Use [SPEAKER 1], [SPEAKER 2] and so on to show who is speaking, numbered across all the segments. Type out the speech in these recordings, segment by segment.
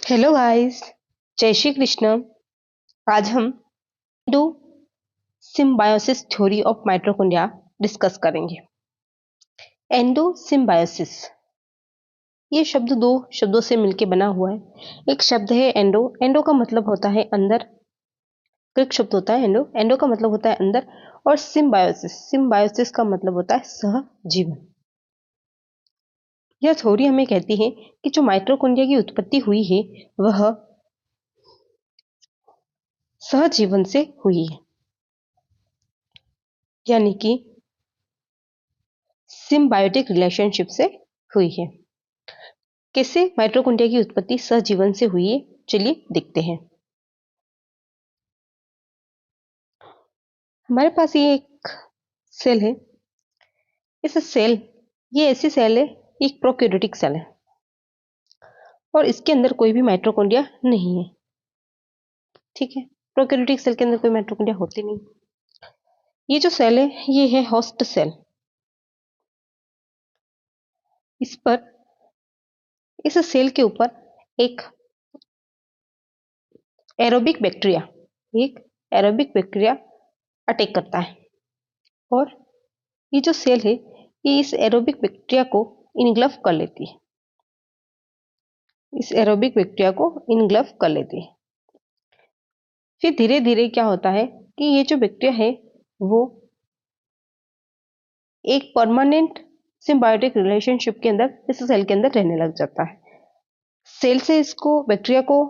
[SPEAKER 1] Hello guys, जय श्री कृष्ण। आज हम do symbiosis theory of mitochondria discuss करेंगे। एंडो सिम्बायोसिस ये शब्द दो शब्दों से मिलकर बना हुआ है। एक शब्द है एंडो। एंडो का मतलब होता है अंदर। ग्रीक शब्द होता है एंडो। एंडो का मतलब होता है अंदर। और सिम्बायोसिस सिम्बायोसिस का मतलब होता है सहजीवन। यह थ्योरी हमें कहती है कि जो माइटोकॉन्ड्रिया की उत्पत्ति हुई है वह सहजीवन से हुई है, यानी कि सिम्बायोटिक रिलेशनशिप से हुई है। कैसे माइटोकॉन्ड्रिया की उत्पत्ति सहजीवन से हुई है, चलिए देखते हैं। हमारे पास ये एक सेल है। इस सेल ये ऐसी सेल है, एक प्रोकैरियोटिक सेल है और इसके अंदर कोई भी माइटोकॉन्ड्रिया नहीं है। ठीक है, प्रोकैरियोटिक सेल के अंदर कोई माइटोकॉन्ड्रिया होते नहीं। ये जो सेल है ये है होस्ट सेल। इस सेल के ऊपर एक एरोबिक बैक्टीरिया अटैक करता है और ये जो सेल है ये इस एरोबिक बैक्टीरिया को इनग्लफ कर लेती है। फिर धीरे धीरे क्या होता है कि ये जो बैक्टीरिया है वो एक परमानेंट सिम्बायोटिक रिलेशनशिप के अंदर इस सेल के अंदर रहने लग जाता है। सेल से इसको बैक्टीरिया को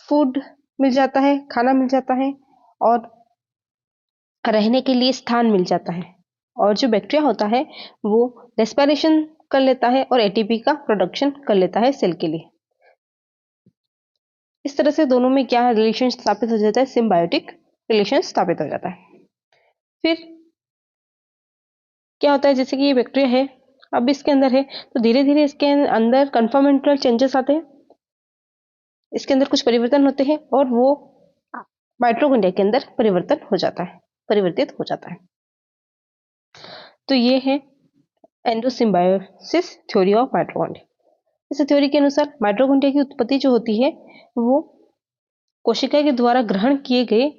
[SPEAKER 1] फूड मिल जाता है, खाना मिल जाता है और रहने के लिए स्थान मिल जाता है। और जो बैक्टीरिया होता है वो रेस्पिरेशन कर लेता है और एटीपी का प्रोडक्शन कर लेता है सेल के लिए। इस तरह से दोनों में क्या रिलेशन स्थापित हो जाता है, सिम्बायोटिक रिलेशन स्थापित हो जाता है। फिर क्या होता है, जैसे कि ये बैक्टीरिया है अब इसके अंदर है तो धीरे धीरे इसके अंदर कन्फर्मेंटल चेंजेस आते हैं। इसके अंदर कुछ परिवर्तन होते हैं और वो माइटोकॉन्ड्रिया के अंदर परिवर्तित हो जाता है। तो ये है एंडोसिम्बायोसिस थ्योरी ऑफ माइटोकॉन्ड्रिया। इस थ्योरी के अनुसार माइटोकॉन्ड्रिया की उत्पत्ति जो होती है वो कोशिका के द्वारा ग्रहण किए गए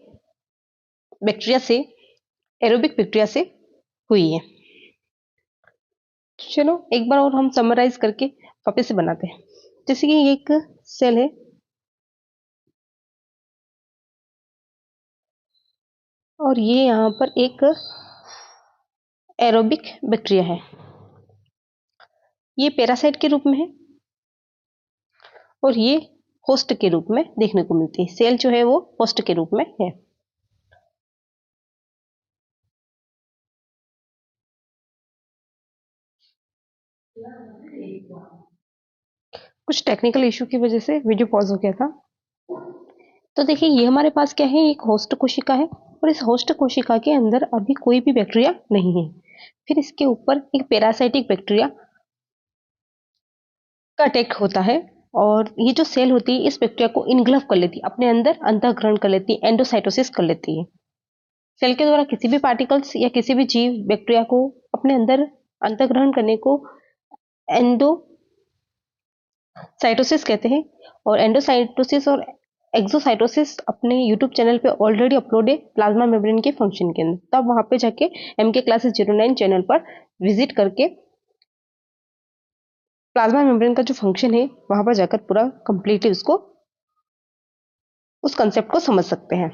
[SPEAKER 1] बैक्टीरिया से, एरोबिक बैक्टीरिया से हुई है। चलो एक बार और हम समराइज करके वापस से बनाते हैं। जैसे कि एक सेल है और ये यहाँ पर एक एरोबिक बैक्टीरिया है। ये पैरासाइट के रूप में है और ये होस्ट के रूप में देखने को मिलती है। सेल जो है वो होस्ट के रूप में है। कुछ टेक्निकल इशू की वजह से वीडियो पॉज हो गया था। तो देखिए ये हमारे पास क्या है, एक होस्ट कोशिका है और इस होस्ट कोशिका के अंदर अभी कोई भी बैक्टीरिया नहीं है। फिर इसके ऊपर एक पैरासाइटिक बैक्टीरिया का अटैक होता है और ये जो सेल होती है इस बैक्टीरिया को इनग्लफ कर लेती है, अपने अंदर अंतःग्रहण कर लेती है, एंडोसाइटोसिस कर लेती है। सेल के द्वारा किसी भी पार्टिकल्स या किसी भी जीव बैक्टीरिया को अपने अंदर अंतःग्रहण करने को एंडोसाइटोसिस कहते हैं। और एंडोसाइटोसिस और एक्सोसाइटोसिस अपने यूट्यूब चैनल पे ऑलरेडी अपलोड है प्लाज्मा मेम्ब्रेन के फंक्शन के अंदर। तब वहां पे जाके MK क्लासेस 09 चैनल पर विजिट करके प्लाज्मा मेम्ब्रेन का जो फंक्शन है वहां पर जाकर पूरा कंप्लीटली उस कंसेप्ट को समझ सकते हैं।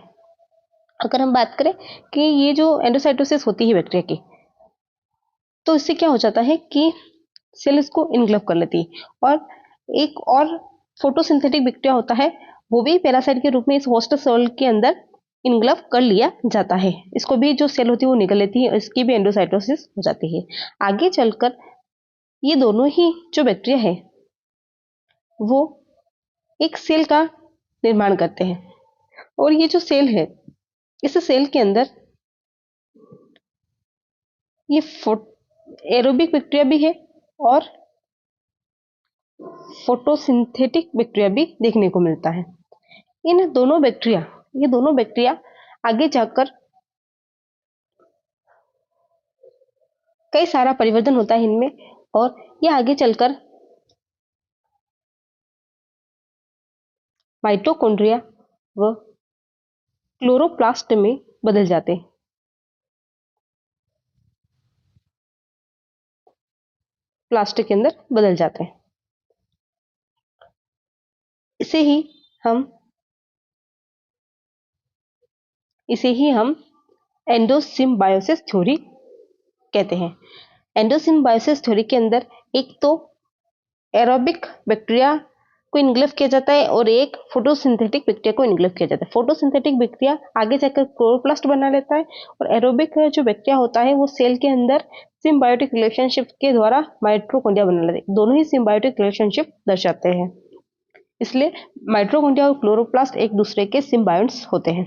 [SPEAKER 1] अगर हम बात करें कि ये जो एंडोसाइटोसिस होती है बैक्टीरिया की, तो इससे क्या हो जाता है कि सेल इसको इनग्लव कर लेती है और एक और फोटोसिंथेटिक बैक्टीरिया होता है वो भी पैरासाइट के रूप में इस होस्ट सेल के अंदर इनग्लव कर लिया जाता है। इसको भी जो सेल होती है वो निकल लेती है, इसकी भी एंडोसाइटोसिस हो जाती है। आगे चलकर ये दोनों ही जो बैक्टीरिया है वो एक सेल का निर्माण करते हैं और ये जो सेल है इस सेल के अंदर ये एरोबिक बैक्टीरिया भी है और फोटोसिंथेटिक बैक्टीरिया भी देखने को मिलता है। ये दोनों बैक्टीरिया आगे जाकर कई सारा परिवर्तन होता है इनमें और ये आगे चलकर माइटोकॉन्ड्रिया व क्लोरोप्लास्ट में बदल जाते हैं। प्लास्टिक के अंदर बदल जाते हैं। इसे ही हम एंडोसिम्बायोसिस थ्योरी कहते हैं। एंडोसिम्बायोसिस थ्योरी के अंदर एक तो एरोबिक बैक्टीरिया को इनग्लफ किया जाता है और एक फोटोसिंथेटिक बैक्टीरिया को इनग्लफ किया जाता है। फोटोसिंथेटिक बैक्टीरिया आगे जाकर क्लोरोप्लास्ट बना लेता है और एरोबिक जो बैक्टीरिया होता है वो सेल के अंदर सिम्बायोटिक रिलेशनशिप के द्वारा माइटोकॉन्ड्रिया बना लेते हैं। दोनों ही सिम्बायोटिक रिलेशनशिप दर्शाते हैं, इसलिए माइटोकॉन्ड्रिया और क्लोरोप्लास्ट एक दूसरे के सिम्बायोंट्स होते हैं।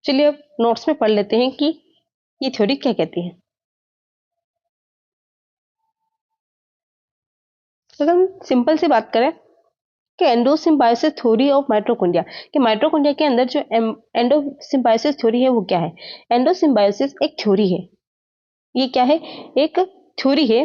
[SPEAKER 1] चलिए अब नोट्स में पढ़ लेते हैं कि ये थ्योरी क्या कहती है। अगर हम सिंपल सी बात करें कि एंडोसिम्बायोसिस थ्योरी ऑफ माइटोकॉन्ड्रिया, कि माइटोकॉन्ड्रिया के अंदर जो एंडोसिम्बायोसिस थ्योरी है वो क्या है। एंडोसिम्बायोसिस एक थ्योरी है। ये क्या है? एक थ्योरी है।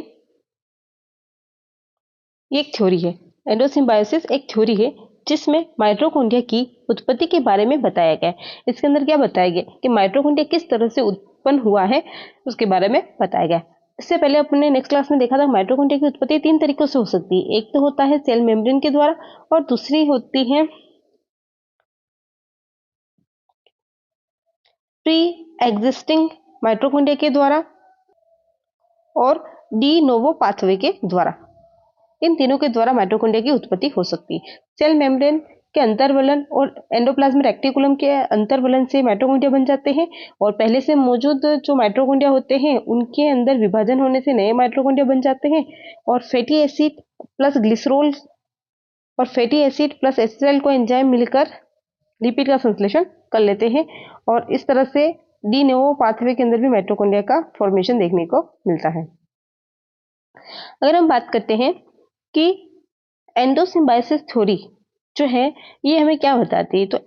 [SPEAKER 1] ये एक थ्योरी है। एंडोसिम्बायोसिस एक थ्योरी है जिसमें माइटोकॉन्ड्रिया की उत्पत्ति के बारे में बताया गया है। इसके अंदर क्या बताया गया कि माइटोकॉन्ड्रिया किस तरह से उत्पन्न हुआ है उसके बारे में बताया गया। इससे पहले अपने नेक्स्ट क्लास में देखा था माइटोकॉन्ड्रिया की उत्पत्ति 3 तरीकों से हो सकती है। एक तो होता है सेल मेम्ब्रेन के द्वारा और दूसरी होती है प्री एग्जिस्टिंग माइटोकॉन्ड्रिया के द्वारा और डी नोवो पाथवे के द्वारा। इन तीनों के द्वारा माइटोकॉन्ड्रिया की उत्पत्ति हो सकती है। सेल मेम्ब्रेन के अंतर्वलन और एंडोप्लाज्मिक रेटिकुलम के अंतर्वलन से माइटोकॉन्ड्रिया बन जाते हैं और पहले से मौजूद जो माइटोकॉन्ड्रिया होते हैं उनके अंदर विभाजन होने से नए माइटोकॉन्ड्रिया बन जाते हैं और फैटी एसिड प्लस ग्लिसरॉल और fatty acid plus acetyl co enzyme मिलकर लिपिड का संश्लेषण कर लेते हैं और इस तरह से डी नोवो पाथवे के अंदर भी माइटोकॉन्ड्रिया का फॉर्मेशन देखने को मिलता है। अगर हम बात करते हैं कि एंडोसिम्बायोसिस थ्योरी जो है ये हमें क्या बताती है, तो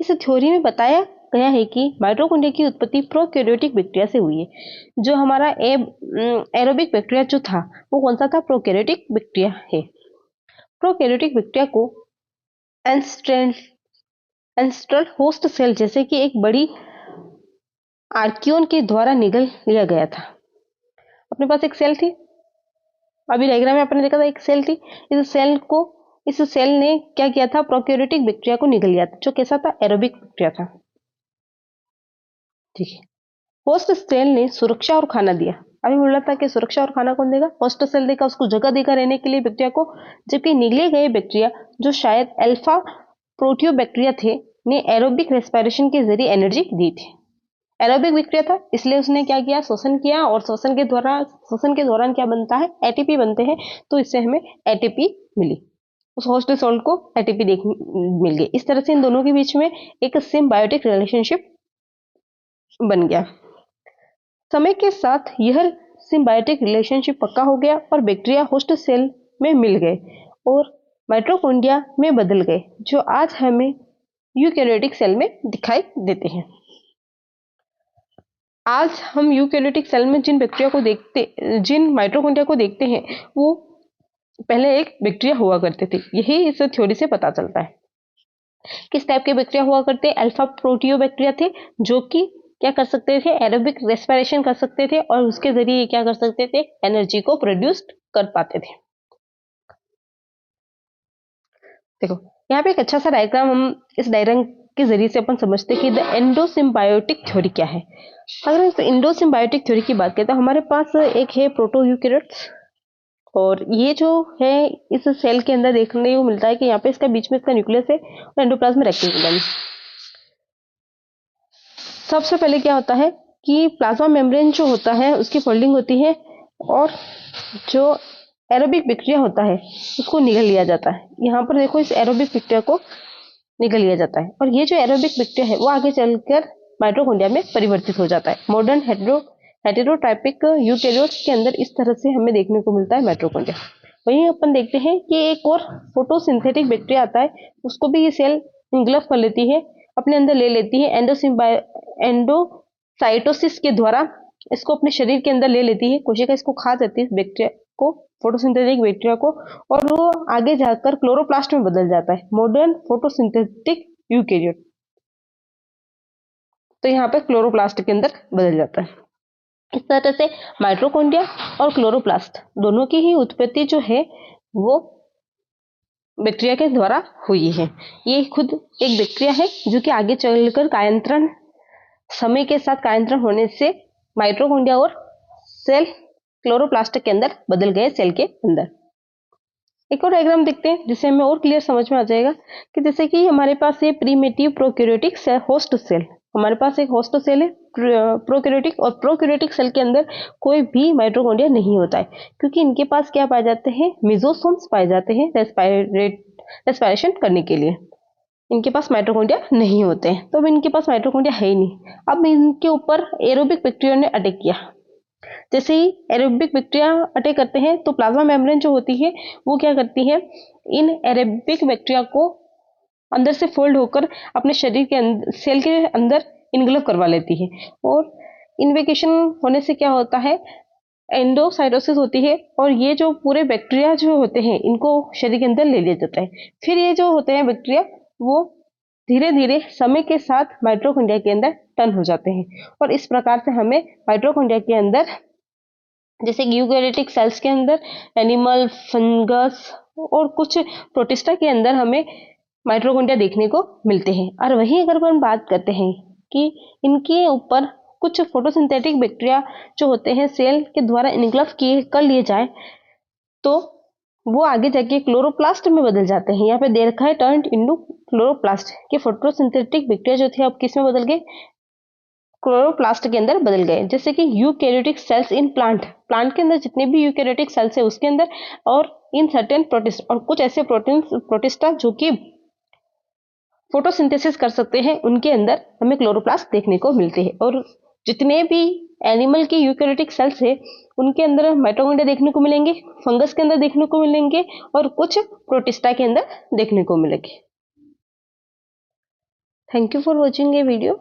[SPEAKER 1] इस थ्योरी में बताया गया है कि माइटोकॉन्ड्रिया की उत्पत्ति प्रोकैरियोटिक बैक्टीरिया से हुई है। जो हमारा एरोबिक बैक्टीरिया जो था वो कौन सा था? प्रोकैरियोटिक बैक्टीरिया है। प्रोकैरियोटिक बैक्टीरिया को एंस्ट्रल होस्ट सेल जैसे कि एक बड़ी आर्कियोन के द्वारा निगल लिया गया था। अपने पास एक सेल थी, अभी डायग्राम में आपने देखा था एक सेल थी। इस सेल ने क्या किया था? प्रोकैरियोटिक बैक्टीरिया को निगल लिया था जो कैसा था? एरोबिक बैक्टीरिया था। ठीक है। होस्ट सेल ने सुरक्षा और खाना दिया। अभी बोला था कि सुरक्षा और खाना कौन देगा? होस्ट सेल देगा, उसको जगह देगा रहने के लिए बैक्टीरिया को। जबकि निगले गए बैक्टीरिया जो शायद अल्फा प्रोटियोबैक्टीरिया थे ने एरोबिक रेस्पिरेशन के जरिए एनर्जी दी थी। एरोबिक बैक्टीरिया था इसलिए उसने क्या किया? शोषण किया और शोषण के दौरान क्या बनता है? एटीपी बनते हैं। तो इससे हमें एटीपी मिली, उस होस्ट सेल को एटीपी मिल गई। इस तरह से इन दोनों के बीच में एक सिम्बायोटिक रिलेशनशिप बन गया। समय के साथ यह सिम्बायोटिक रिलेशनशिप पक्का हो गया और बैक्टीरिया होस्ट सेल में मिल गए और माइटोकॉन्ड्रिया में बदल गए जो आज हमें यूकैरियोटिक सेल में दिखाई देते हैं। आज हम यूकैरियोटिक सेल में जिन माइटोकॉन्ड्रिया को देखते हैं वो पहले एक बैक्टीरिया हुआ करते थे। यही इस थ्योरी से पता चलता है। किस टाइप के बैक्टीरिया हुआ करते? अल्फा प्रोटियोबैक्टीरिया थे जो कि क्या कर सकते थे? एरोबिक रेस्पिरेशन कर सकते थे और उसके जरिए क्या कर सकते थे? एनर्जी को प्रोड्यूस कर पाते थे। देखो यहाँ पे एक अच्छा सा डायग्राम, हम इस डायग्राम के जरिए से अपन समझते हैं कि द एंडोसिम्बायोटिक थ्योरी क्या है। अगर इस एंडोसिम्बायोटिक थ्योरी की बात करें तो हमारे पास एक है प्रोटोयूकैरियोट्स और ये जो है इस सेल के अंदर देखने को मिलता है कि यहाँ पे इसका बीच में इसका न्यूक्लियस है और एंडोप्लाज्मिक रेटिकुलम। सबसे पहले क्या होता है कि प्लाज्मा मेम्ब्रेन जो होता है उसकी फोल्डिंग होती है और जो एरोबिक बैक्टीरिया होता है उसको निगल लिया जाता है। यहाँ पर देखो इस एरोबिक बैक्टीरिया को निगल लिया जाता है और ये जो एरोबिक बैक्टीरिया है वो आगे चलकर माइटोकॉन्ड्रिया में परिवर्तित हो जाता है। मॉडर्न हेटेरोटाइपिक यूकैरियोट्स के अंदर इस तरह से हमें देखने को मिलता है माइटोकॉन्ड्रिया। वहीं अपन देखते हैं कि एक और फोटोसिंथेटिक बैक्टीरिया आता है, उसको भी ये सेल इंग्लफ कर लेती है, अपने अंदर ले लेती है। एंडोसाइटोसिस के द्वारा इसको अपने शरीर के अंदर ले लेती है। कोशिका इसको खा जाती है बैक्टीरिया को, फोटोसिंथेटिक बैक्टीरिया को, और वो आगे जाकर क्लोरोप्लास्ट में बदल जाता है, मॉडर्न फोटोसिंथेटिक यूकेरियोट। तो यहाँ पे क्लोरोप्लास्ट के अंदर बदल जाता है। इस तरह से माइटोकॉन्ड्रिया और क्लोरोप्लास्ट दोनों की ही उत्पत्ति जो है वो बैक्टीरिया के द्वारा हुई है। ये खुद एक बैक्टीरिया है जो कि आगे चलकर कायांतरण, समय के साथ कायांतरण होने से माइटोकॉन्ड्रिया और सेल क्लोरोप्लास्ट के अंदर बदल गए, सेल के अंदर। एक और डायग्राम देखते हैं जिससे हमें और क्लियर समझ में आ जाएगा कि जैसे कि हमारे पास ये primitive prokaryotic cell, host cell, हमारे पास एक होस्ट सेल है प्रोकैरियोटिक, और प्रोकैरियोटिक सेल के अंदर कोई भी माइटोकॉन्ड्रिया नहीं होता है, क्योंकि इनके पास क्या पाए जाते हैं, मेसोसोम्स पाए जाते हैं रेस्पिरेशन करने के लिए। इनके पास माइटोकॉन्ड्रिया नहीं होते हैं, तो अब इनके पास माइटोकॉन्ड्रिया है ही नहीं। अब इनके ऊपर एरोबिक बैक्टीरिया ने अटैक किया। जैसे ही एरोबिक बैक्टीरिया अटैक करते हैं तो प्लाज्मा मेम्ब्रेन जो होती है वो क्या करती है, इन एरोबिक बैक्टीरिया को अंदर से फोल्ड होकर अपने शरीर के अंदर, सेल के अंदर इनग्लव करवा लेती है। और इन्वेकेशन होने से क्या होता है, एंडोसाइटोसिस होती है, और ये जो पूरे बैक्टीरिया जो होते हैं इनको शरीर के अंदर ले लिया जाता है। फिर ये जो होते हैं बैक्टीरिया वो धीरे धीरे समय के साथ माइटोकॉन्ड्रिया के अंदर टर्न हो जाते हैं, और इस प्रकार से हमें माइटोकॉन्ड्रिया के अंदर, जैसे यूकेरियोटिक सेल्स के अंदर एनिमल, फंगस और कुछ प्रोटिस्टा के अंदर हमें माइटोकॉन्ड्रिया देखने को मिलते हैं। और वहीं अगर हम बात करते हैं कि इनके ऊपर कुछ फोटोसिंथेटिक बैक्टीरिया जो होते हैं सेल के द्वारा इनग्लव किए कर लिए जाए तो वो आगे जाके क्लोरोप्लास्ट में बदल जाते हैं। यहाँ पे दे रखा है टर्न इनटू क्लोरोप्लास्ट, कि फोटोसिंथेटिक बैक्टीरिया जो थे अब किस में बदल गए, क्लोरोप्लास्ट के अंदर बदल गए। जैसे कि eukaryotic sales in plant, plant के अंदर जितने भी यूकेरियोटिक सेल्स है उसके अंदर, और इन सर्टेन प्रोटिस्ट, और कुछ ऐसे प्रोटिस्टा जो कि फोटोसिंथेसिस कर सकते हैं उनके अंदर हमें क्लोरोप्लास्ट देखने को मिलते हैं। और जितने भी एनिमल के यूकेरियोटिक सेल्स है उनके अंदर माइटोकॉन्ड्रिया देखने को मिलेंगे, फंगस के अंदर देखने को मिलेंगे, और कुछ प्रोटिस्टा के अंदर देखने को मिलेंगे। थैंक यू फॉर वॉचिंग ये वीडियो।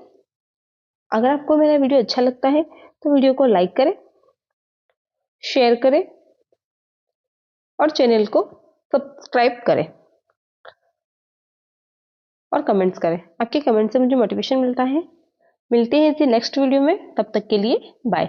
[SPEAKER 1] अगर आपको मेरा वीडियो अच्छा लगता है तो वीडियो को लाइक करें, शेयर करें और चैनल को सब्सक्राइब करें और कमेंट्स करें। आपके कमेंट से मुझे मोटिवेशन मिलता है। मिलते हैं इसी नेक्स्ट वीडियो में, तब तक के लिए बाय।